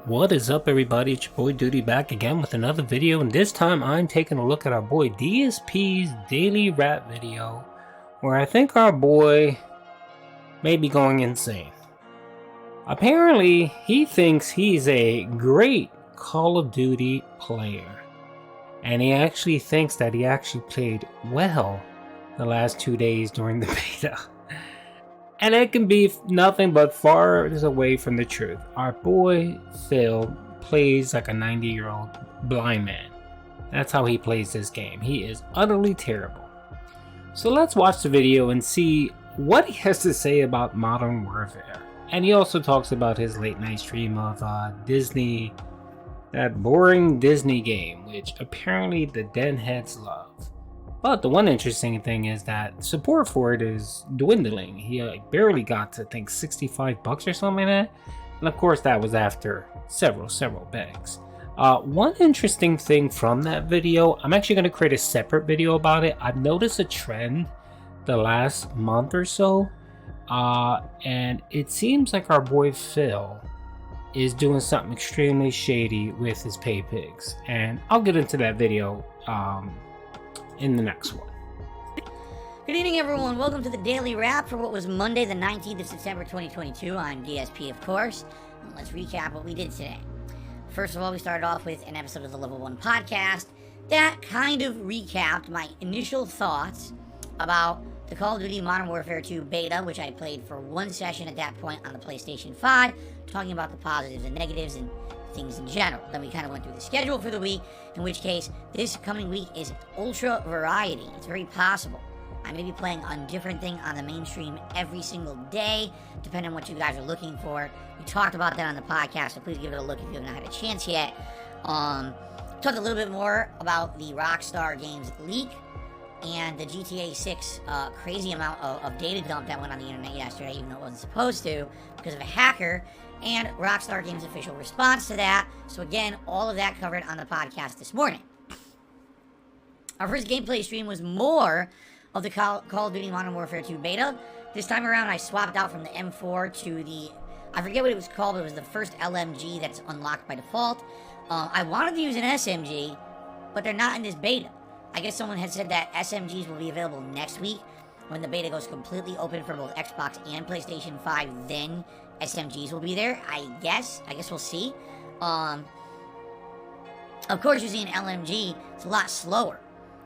What is up, everybody? It's your boy Duty back again with another video, and this time I'm taking a look at our boy DSP's daily rap video, where I think our boy may be going insane. Apparently, he thinks he's a great Call of Duty player, and he actually thinks that he actually played well the last 2 days during the beta. And it can be nothing but far away from the truth. Our boy Phil plays like a 90-year-old blind man. That's how he plays this game. He is utterly terrible. So let's watch the video and see what he has to say about Modern Warfare. And he also talks about his late night stream of Disney, that boring Disney game, which apparently the den heads love. But the one interesting thing is that support for it is dwindling. He barely got to, I think, $65 or something like that. And of course, that was after several begs. One interesting thing from that video, I'm actually going to create a separate video about it. I've noticed a trend the last month or so. And it seems like our boy Phil is doing something extremely shady with his pay pigs. And I'll get into that video in the next one. Good evening, everyone. Welcome to the Daily Wrap for what was Monday, the 19th of September, 2022. I'm DSP, of course. And let's recap what we did today. First of all, we started off with an episode of the Level 1 podcast that kind of recapped my initial thoughts about the Call of Duty Modern Warfare 2 beta, which I played for one session at that point on the PlayStation 5, talking about the positives and negatives and things in general. Then we kind of went through the schedule for the week, in which case this coming week is ultra variety. It's very possible I may be playing on different thing on the mainstream every single day, depending on what you guys are looking for. We talked about that on the podcast, so please give it a look if you have not had a chance yet. Talked a little bit more about the Rockstar Games leak and the GTA 6 crazy amount of data dump that went on the internet yesterday, even though it wasn't supposed to, because of a hacker, and Rockstar Games' official response to that. So again, all of that covered on the podcast this morning. Our first gameplay stream was more of the Call of Duty Modern Warfare 2 beta. This time around, I swapped out from the M4 to the, I forget what it was called, but it was the first LMG that's unlocked by default. I wanted to use an SMG, but they're not in this beta. I guess someone had said that SMGs will be available next week when the beta goes completely open for both Xbox and PlayStation 5. Then SMGs will be there, I guess we'll see. Of course, using an LMG, it's a lot slower,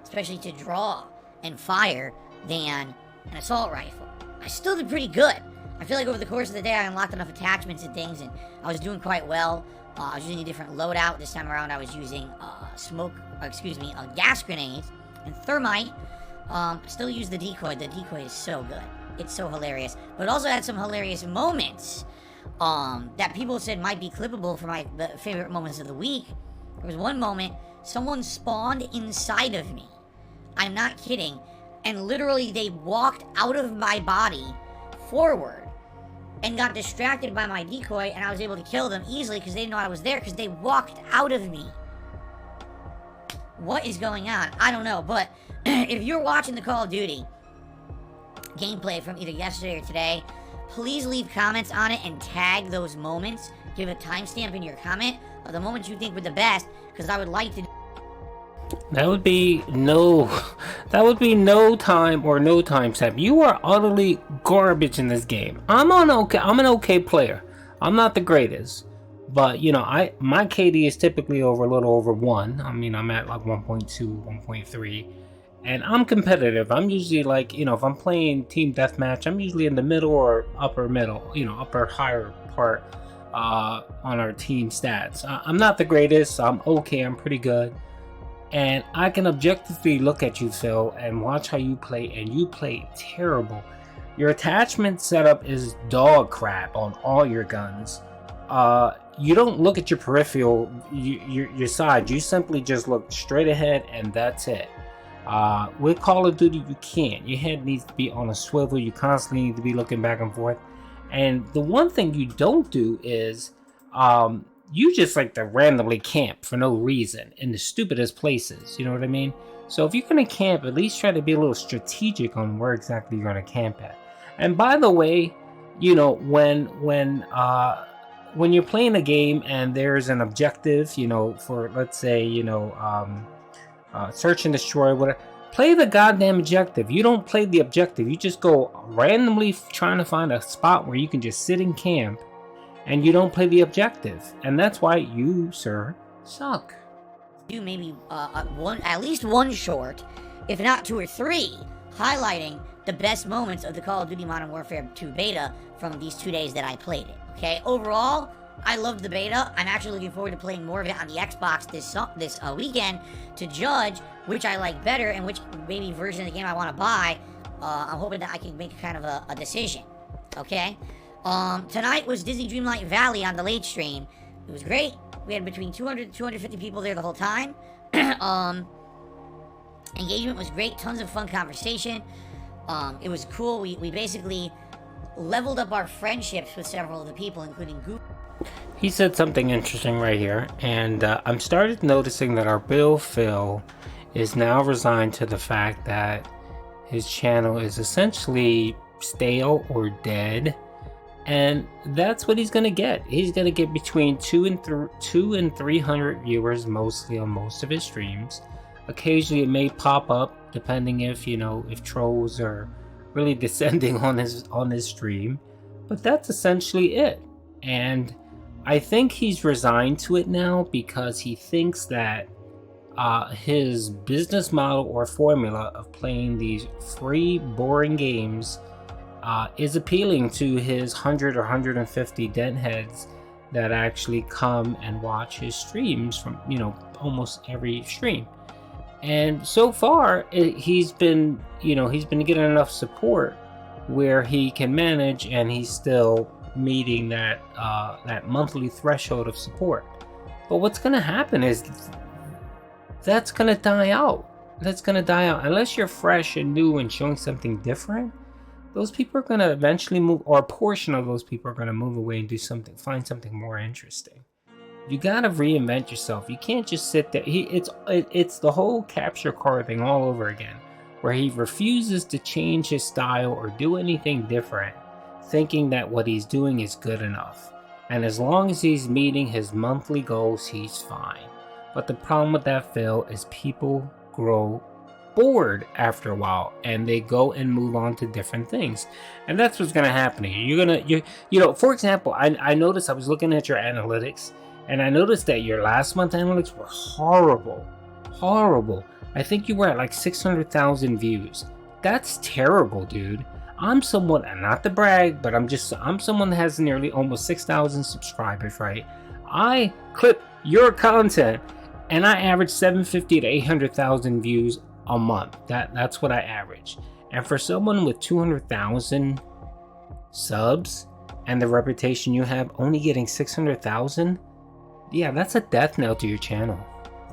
especially to draw and fire, than an assault rifle. I still did pretty good. I feel like over the course of the day I unlocked enough attachments and things, and I was doing quite well. I was using a different loadout. This time around I was using gas grenades and thermite. Still use the decoy. The decoy is so good. It's so hilarious. But it also had some hilarious moments that people said might be clippable for my favorite moments of the week. There was one moment, someone spawned inside of me. I'm not kidding. And literally they walked out of my body forward and got distracted by my decoy, and I was able to kill them easily because they didn't know I was there because they walked out of me. What is going on? I don't know, but if you're watching the Call of Duty gameplay from either yesterday or today, please leave comments on it and tag those moments. Give a timestamp in your comment of the moments you think were the best, because I would like to. That would be no time or no timestamp. You are utterly garbage in this game. I'm an okay player. I'm not the greatest, but you know, my KD is typically a little over 1. I mean, I'm at like 1.2, 1.3, and I'm competitive. I'm usually like, you know, if I'm playing team deathmatch, I'm usually in the middle or upper middle, you know, upper higher part on our team stats. I'm not the greatest. I'm okay. I'm pretty good. And I can objectively look at you, Phil, and watch how you play, and you play terrible. Your attachment setup is dog crap on all your guns. You don't look at your peripheral, your side. You simply just look straight ahead, and that's it. With Call of Duty, you can't. Your head needs to be on a swivel. You constantly need to be looking back and forth. And the one thing you don't do is you just like to randomly camp for no reason in the stupidest places. You know what I mean? So if you're going to camp, at least try to be a little strategic on where exactly you're going to camp at. And by the way, you know, when when you're playing a game and there's an objective, you know, for let's say, you know, search and destroy, whatever. Play the goddamn objective. You don't play the objective. You just go randomly trying to find a spot where you can just sit in camp, and you don't play the objective. And that's why you, sir, suck. Do maybe at least one short, if not 2 or 3, highlighting the best moments of the Call of Duty Modern Warfare 2 beta from these 2 days that I played it. Okay, overall, I loved the beta. I'm actually looking forward to playing more of it on the Xbox this weekend to judge which I like better and which maybe version of the game I want to buy. I'm hoping that I can make kind of a decision. Okay, tonight was Disney Dreamlight Valley on the late stream. It was great. We had between 200 and 250 people there the whole time. Engagement was great. Tons of fun conversation. It was cool. We basically leveled up our friendships with several of the people, including Goop. He said something interesting right here, and I'm started noticing that our Bill Phil is now resigned to the fact that his channel is essentially stale or dead, and that's what he's gonna get. He's gonna get between 200 and 300 viewers, mostly on most of his streams. Occasionally, it may pop up depending if, you know, if trolls are really descending on his stream, but that's essentially it. And I think he's resigned to it now because he thinks that his business model or formula of playing these free, boring games is appealing to his 100 or 150 dent heads that actually come and watch his streams from, you know, almost every stream. And so far, he's been getting enough support where he can manage, and he's still meeting that monthly threshold of support. But what's going to happen is that's going to die out. That's going to die out unless you're fresh and new and showing something different. Those people are going to eventually move, or a portion of those people are going to move away and find something more interesting. You gotta reinvent yourself. You can't just sit there. It's the whole capture card thing all over again, where he refuses to change his style or do anything different, thinking that what he's doing is good enough. And as long as he's meeting his monthly goals, he's fine. But the problem with that, Phil, is people grow bored after a while, and they go and move on to different things. And that's what's gonna happen here. You know, for example, I noticed, I was looking at your analytics, and I noticed that your last month analytics were horrible. I think you were at like 600,000 views. That's terrible, dude. I'm someone, and not to brag, but I'm someone that has nearly almost 6,000 subscribers, right? I clip your content, and I average 750 to 800,000 views a month. That's what I average. And for someone with 200,000 subs and the reputation you have, only getting 600,000, yeah, that's a death knell to your channel.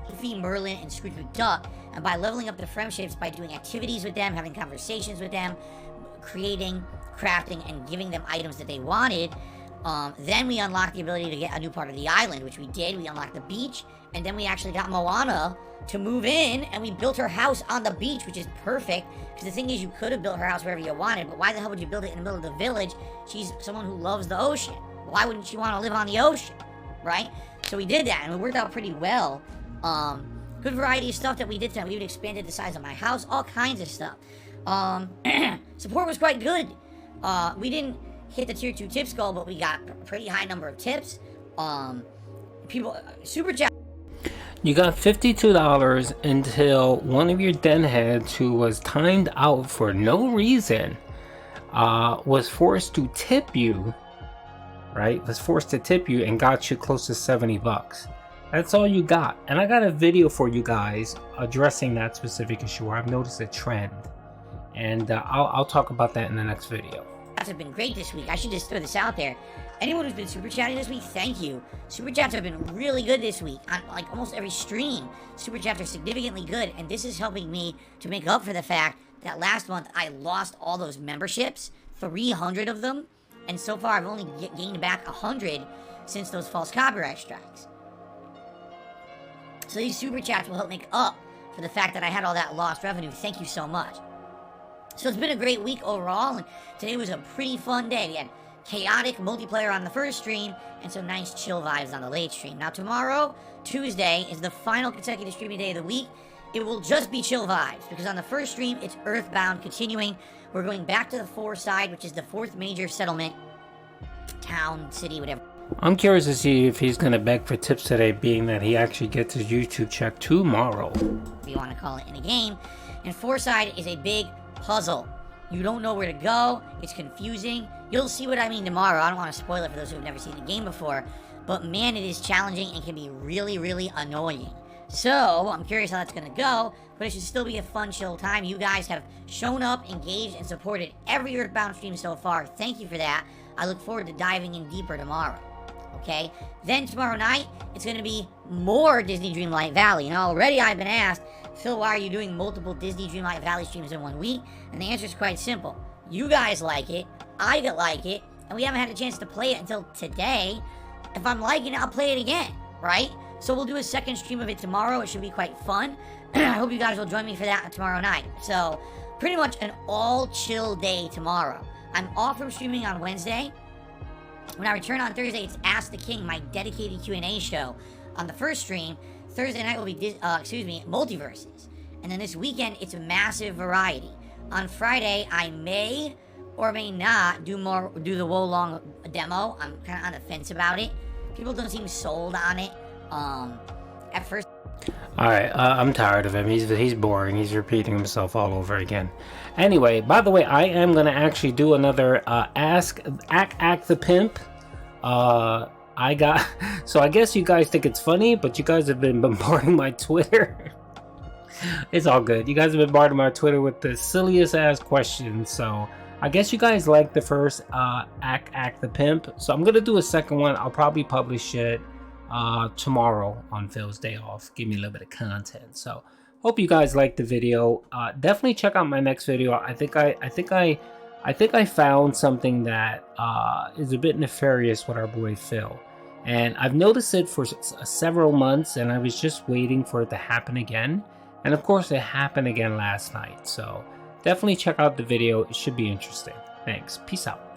Goofy, Merlin, and Scrooge McDuck, and by leveling up their friendships, by doing activities with them, having conversations with them, creating, crafting, and giving them items that they wanted, then we unlocked the ability to get a new part of the island, which we did. We unlocked the beach, and then we actually got Moana to move in, and we built her house on the beach, which is perfect, because the thing is, you could have built her house wherever you wanted, but why the hell would you build it in the middle of the village? She's someone who loves the ocean. Why wouldn't she want to live on the ocean, right? So we did that, and it worked out pretty well. Good variety of stuff that we did tonight. We even expanded the size of my house, all kinds of stuff. Support was quite good. We didn't hit the tier 2 tips goal, but we got a pretty high number of tips. People, super chat. You got $52 until one of your den heads, who was timed out for no reason, was forced to tip you. Right? Was forced to tip you and got you close to $70. That's all you got. And I got a video for you guys addressing that specific issue where I've noticed a trend. And I'll talk about that in the next video. Have been great this week. I should just throw this out there. Anyone who's been super chatting this week, thank you. Super chats have been really good this week. On like almost every stream, super chats are significantly good, and this is helping me to make up for the fact that last month I lost all those memberships, 300 of them, and so far I've only gained back 100 since those false copyright strikes. So these super chats will help make up for the fact that I had all that lost revenue. Thank you so much. So it's been a great week overall, and today was a pretty fun day. We had chaotic multiplayer on the first stream and some nice chill vibes on the late stream. Now tomorrow, Tuesday, is the final consecutive streaming day of the week. It will just be chill vibes because on the first stream, it's Earthbound continuing. We're going back to the 4 side, which is the 4th major settlement, town, city, whatever. I'm curious to see if he's going to beg for tips today, being that he actually gets his YouTube check tomorrow. If you want to call it in a game. And 4 side is a big puzzle. You don't know where to go. It's confusing. You'll see what I mean tomorrow. I don't want to spoil it for those who have never seen the game before. But man, it is challenging and can be really, really annoying. So, I'm curious how that's going to go, but it should still be a fun, chill time. You guys have shown up, engaged, and supported every Earthbound stream so far. Thank you for that. I look forward to diving in deeper tomorrow. Okay? Then tomorrow night, it's going to be more Disney Dreamlight Valley. And already I've been asked, Phil, why are you doing multiple Disney Dreamlight Valley streams in 1 week? And the answer is quite simple. You guys like it, I like it, and we haven't had a chance to play it until today. If I'm liking it, I'll play it again, right? So we'll do a second stream of it tomorrow. It should be quite fun. I hope you guys will join me for that tomorrow night. So, pretty much an all-chill day tomorrow. I'm off from streaming on Wednesday. When I return on Thursday, it's Ask the King, my dedicated Q&A show. On the first stream, Thursday night will be, Multiverses. And then this weekend, it's a massive variety. On Friday, I may or may not do the Wolong demo. I'm kind of on the fence about it. People don't seem sold on it. At first. Alright, I'm tired of him. He's boring. He's repeating himself all over again. Anyway, by the way, I am going to actually do another Ask the Pimp. So I guess you guys think it's funny, but you guys have been bombarding my Twitter. It's all good. You guys have been bombarding my Twitter with the silliest ass questions, so I guess you guys like the first Act the Pimp. So I'm going to do a second one. I'll probably publish it tomorrow on Phil's day off. Give me a little bit of content. So hope you guys liked the video. Definitely check out my next video. I think I found something that is a bit nefarious with our boy Phil, and I've noticed it for several months, and I was just waiting for it to happen again. And of course it happened again last night. So definitely check out the video. It should be interesting. Thanks. Peace out.